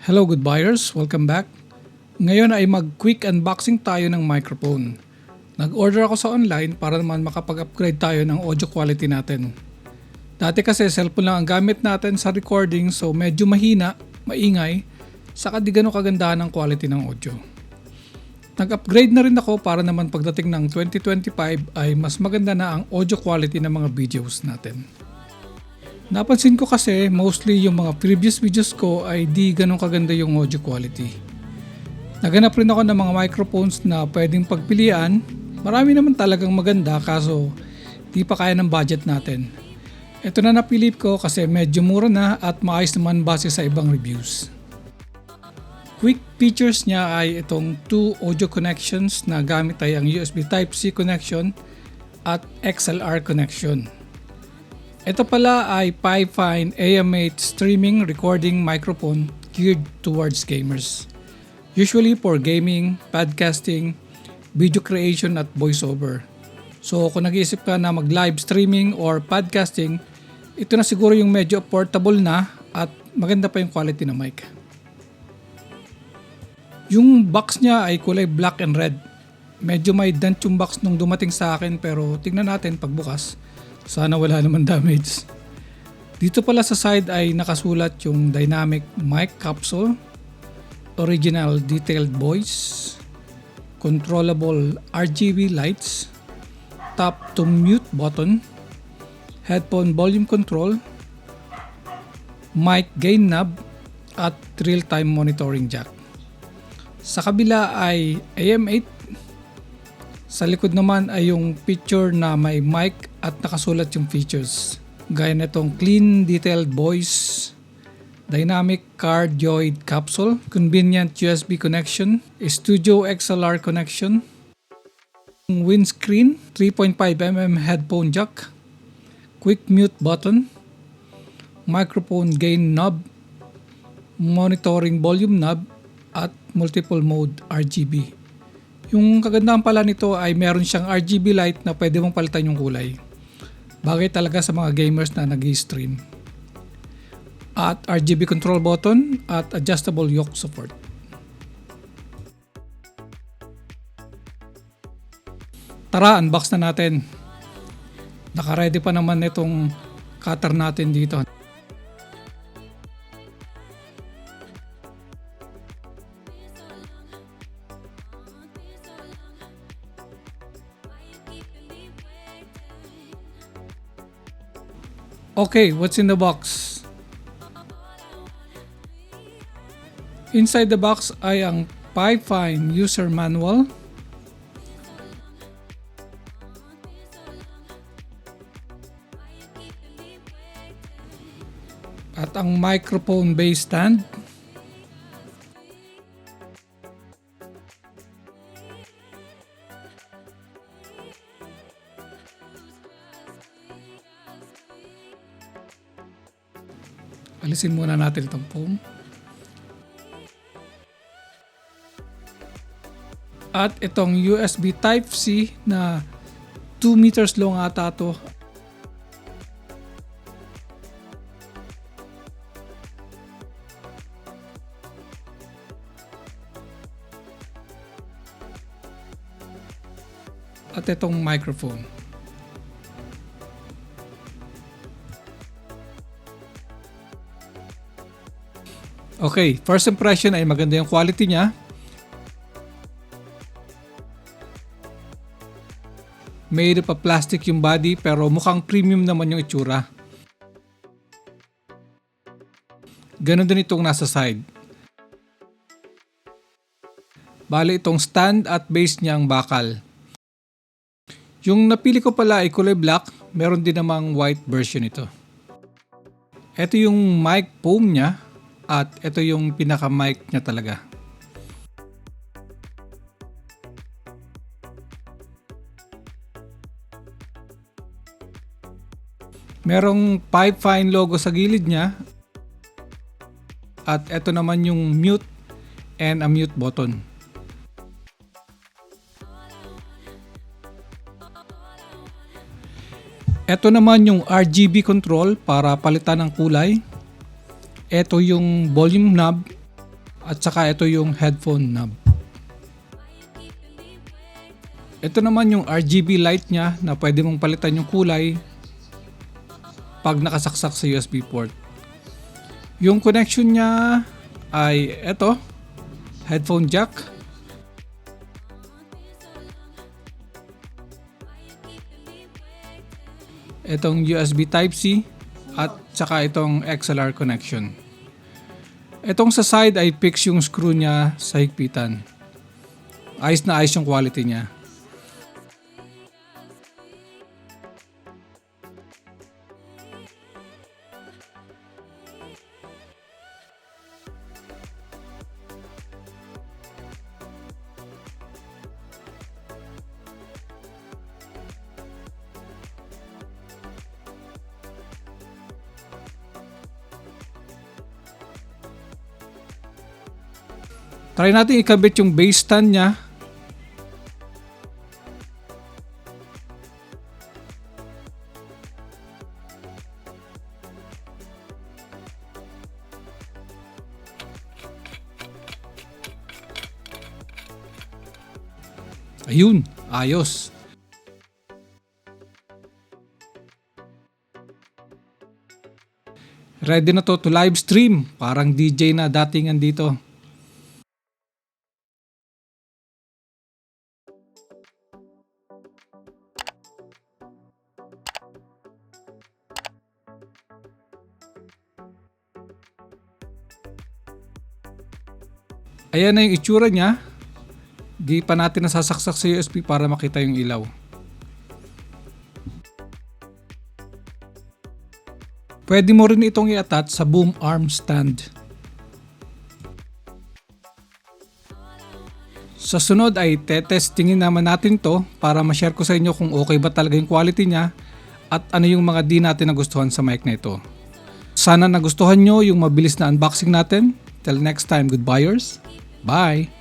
Hello good buyers, welcome back. Ngayon ay mag-quick unboxing tayo ng microphone. Nag-order ako sa online para naman makapag-upgrade tayo ng audio quality natin. Dati kasi cellphone lang ang gamit natin sa recording so medyo mahina, maingay, saka di ganun kagandahan ng quality ng audio. Nag-upgrade na rin ako para naman pagdating ng 2025 ay mas maganda na ang audio quality ng mga videos natin. Napansin ko kasi mostly yung mga previous videos ko ay di ganun kaganda yung audio quality. Naghanap rin ako ng mga microphones na pwedeng pagpilian. Marami naman talagang maganda kaso di pa kaya ng budget natin. Ito na napili ko kasi medyo mura na at maayos naman base sa ibang reviews. Quick features niya ay itong 2 audio connections na gamit ay ang USB Type-C connection at XLR connection. Ito pala ay Fifine AM8 streaming recording microphone geared towards gamers. Usually for gaming, podcasting, video creation at voiceover. So kung nag-iisip ka na mag-live streaming or podcasting, ito na siguro yung medyo portable na at maganda pa yung quality ng mic. Yung box niya ay kulay black and red. Medyo may dent yung box nung dumating sa akin pero tignan natin pagbukas. Sana wala naman damage. Dito pala sa side ay nakasulat yung dynamic mic capsule, original detailed voice, controllable RGB lights, tap to mute button, headphone volume control, mic gain knob, at real-time monitoring jack. Sa kabila ay AM8. Sa likod naman ay yung picture na may mic at nakasulat yung features. Gaya nitong clean detailed voice, dynamic cardioid capsule, convenient USB connection, studio XLR connection, windscreen, 3.5mm headphone jack, quick mute button, microphone gain knob, monitoring volume knob, at multiple mode RGB. Yung kagandahan pala nito ay meron siyang RGB light na pwede mong palitan yung kulay. Bagay talaga sa mga gamers na nag-i-stream. At RGB control button at adjustable yoke support. Tara, unbox na natin. Naka-ready pa naman itong cutter natin dito. Okay, what's in the box? Inside the box ay ang Fifine user manual, at ang microphone base stand, alisin muna natin itong foam. At itong USB Type-C na 2 meters long ata ito. At itong microphone. Okay, first impression ay maganda yung quality niya. Made of plastic yung body pero mukhang premium naman yung itsura. Ganon din itong nasa side. Bale itong stand at base niya ang bakal. Yung napili ko pala ay kulay black, meron din namang white version ito. Ito yung mic foam niya. At ito yung pinaka-mic niya talaga. Merong Fifine logo sa gilid niya. At ito naman yung mute and a mute button. Ito naman yung RGB control para palitan ng kulay. Ito yung volume knob at saka ito yung headphone knob. Ito naman yung RGB light niya na pwede mong palitan yung kulay pag nakasaksak sa USB port. Yung connection niya ay ito, headphone jack. Itong USB Type-C at saka itong XLR connection. Itong sa side ay fix yung screw niya sa higpitan. Ayos na ayos yung quality niya. Try natin ikabit yung base stand niya. Ayun, ayos. Ready na to live stream. Parang DJ na datingan dito. Ayan na yung itsura niya. Di pa natin nasasaksak sa USB para makita yung ilaw. Pwede mo rin itong i-attach sa boom arm stand. Sa sunod ay testingin naman natin to para ma-share ko sa inyo kung okay ba talaga yung quality niya at ano yung mga di natin nagustuhan sa mic na ito. Sana nagustuhan nyo yung mabilis na unboxing natin. Till next time, goodbyers. Bye!